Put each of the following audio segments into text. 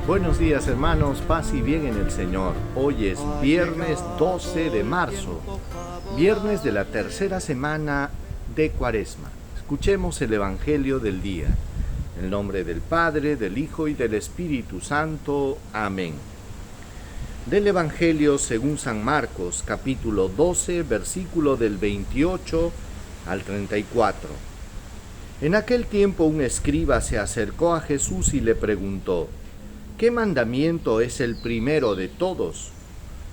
Buenos días hermanos, paz y bien en el Señor. Hoy es viernes 12 de marzo, viernes de la tercera semana de Cuaresma. Escuchemos el Evangelio del día. En el nombre del Padre, del Hijo y del Espíritu Santo. Amén. Del Evangelio según San Marcos, capítulo 12, versículo del 28 al 34. En aquel tiempo un escriba se acercó a Jesús y le preguntó: ¿qué mandamiento es el primero de todos?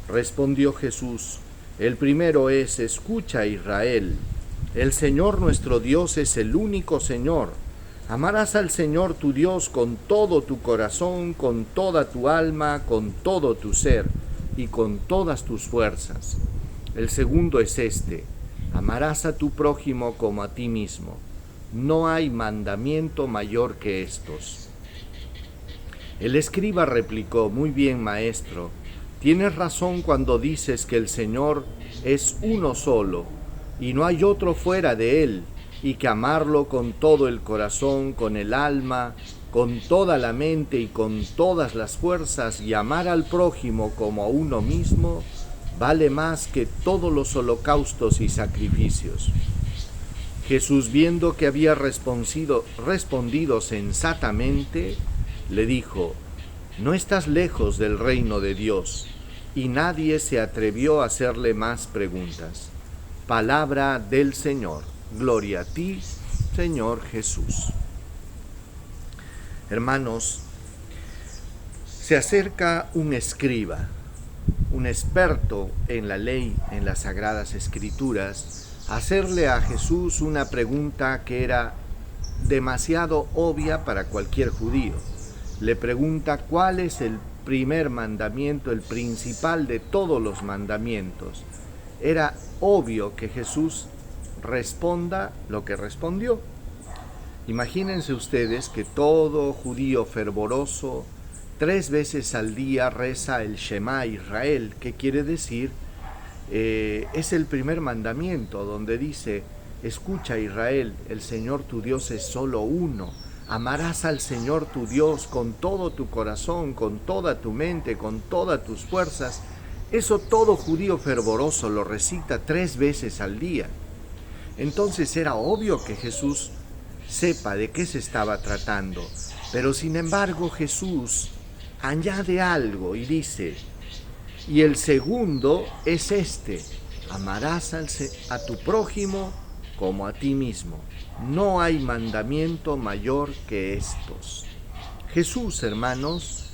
Respondió Jesús: el primero es: escucha, Israel, el Señor nuestro Dios es el único Señor. Amarás al Señor tu Dios con todo tu corazón, con toda tu alma, con todo tu ser y con todas tus fuerzas. El segundo es este: amarás a tu prójimo como a ti mismo. No hay mandamiento mayor que estos. El escriba replicó: muy bien, maestro, tienes razón cuando dices que el Señor es uno solo y no hay otro fuera de Él, y que amarlo con todo el corazón, con el alma, con toda la mente y con todas las fuerzas, y amar al prójimo como a uno mismo, vale más que todos los holocaustos y sacrificios. Jesús, viendo que había respondido sensatamente, le dijo: no estás lejos del reino de Dios. Y nadie se atrevió a hacerle más preguntas. Palabra del Señor. Gloria a ti, Señor Jesús. Hermanos, se acerca un escriba, un experto en la ley, en las Sagradas Escrituras, a hacerle a Jesús una pregunta que era demasiado obvia para cualquier judío. Le pregunta cuál es el primer mandamiento, el principal de todos los mandamientos. Era obvio que Jesús responda lo que respondió. Imagínense ustedes que todo judío fervoroso 3 veces al día reza el Shema Israel, que quiere decir, es el primer mandamiento donde dice: escucha, Israel, el Señor tu Dios es solo uno. Amarás al Señor tu Dios con todo tu corazón, con toda tu mente, con todas tus fuerzas. Eso todo judío fervoroso lo recita 3 veces al día. Entonces era obvio que Jesús sepa de qué se estaba tratando. Pero sin embargo Jesús añade algo y dice: y el segundo es este: amarás a tu prójimo como a ti mismo. No hay mandamiento mayor que estos. Jesús, hermanos,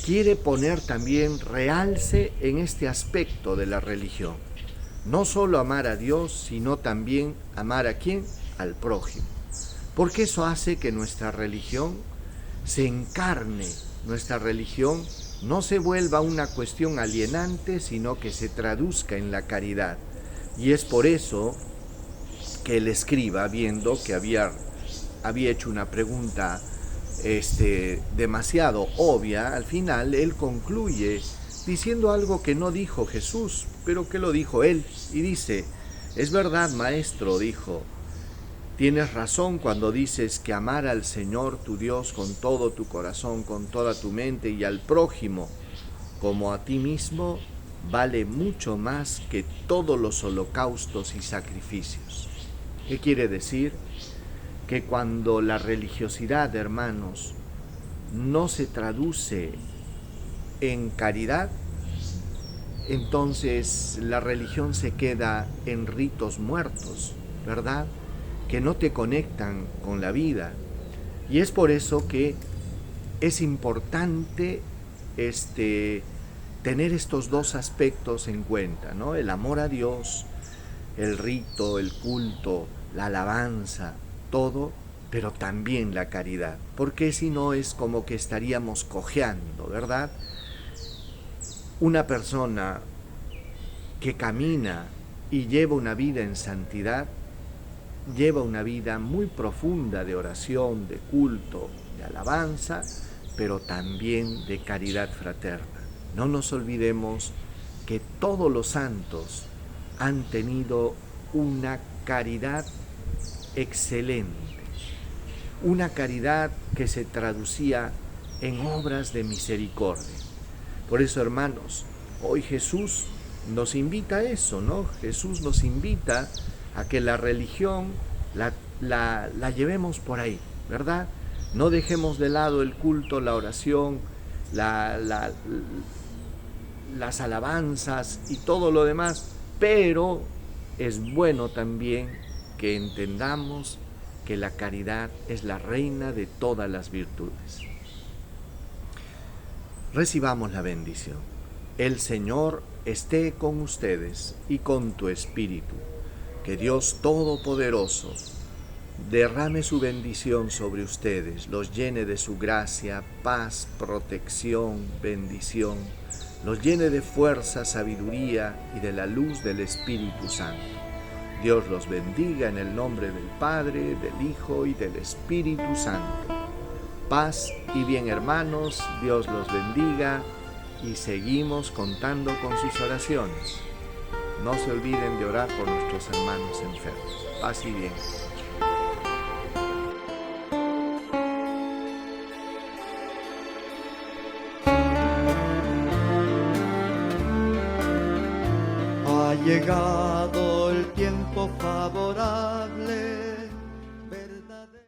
quiere poner también realce en este aspecto de la religión. No solo amar a Dios, sino también amar a ¿quién? Al prójimo. Porque eso hace que nuestra religión se encarne, nuestra religión no se vuelva una cuestión alienante, sino que se traduzca en la caridad. Y es por eso que el escriba, viendo que había hecho una pregunta demasiado obvia, al final él concluye diciendo algo que no dijo Jesús, pero que lo dijo él, y dice: es verdad, maestro, dijo, tienes razón cuando dices que amar al Señor tu Dios con todo tu corazón, con toda tu mente, y al prójimo como a ti mismo, vale mucho más que todos los holocaustos y sacrificios. ¿Qué quiere decir? Que cuando la religiosidad, hermanos, no se traduce en caridad, entonces la religión se queda en ritos muertos, ¿verdad? Que no te conectan con la vida. Y es por eso que es importante tener estos dos aspectos en cuenta, ¿no? El amor a Dios, el rito, el culto, la alabanza, todo, pero también la caridad, porque si no es como que estaríamos cojeando, ¿verdad? Una persona que camina y lleva una vida en santidad, lleva una vida muy profunda de oración, de culto, de alabanza, pero también de caridad fraterna. No nos olvidemos que todos los santos han tenido una caridad excelente, una caridad que se traducía en obras de misericordia. Por eso, hermanos, hoy Jesús nos invita a eso, ¿no? Jesús nos invita a que la religión la llevemos por ahí, ¿verdad? No dejemos de lado el culto, la oración, las alabanzas y todo lo demás, pero es bueno también que entendamos que la caridad es la reina de todas las virtudes. Recibamos la bendición. El Señor esté con ustedes y con tu espíritu. Que Dios Todopoderoso derrame su bendición sobre ustedes, los llene de su gracia, paz, protección, bendición, los llene de fuerza, sabiduría y de la luz del Espíritu Santo. Dios los bendiga en el nombre del Padre, del Hijo y del Espíritu Santo. Paz y bien, hermanos, Dios los bendiga y seguimos contando con sus oraciones. No se olviden de orar por nuestros hermanos enfermos. Paz y bien. Ha llegado el tiempo favorable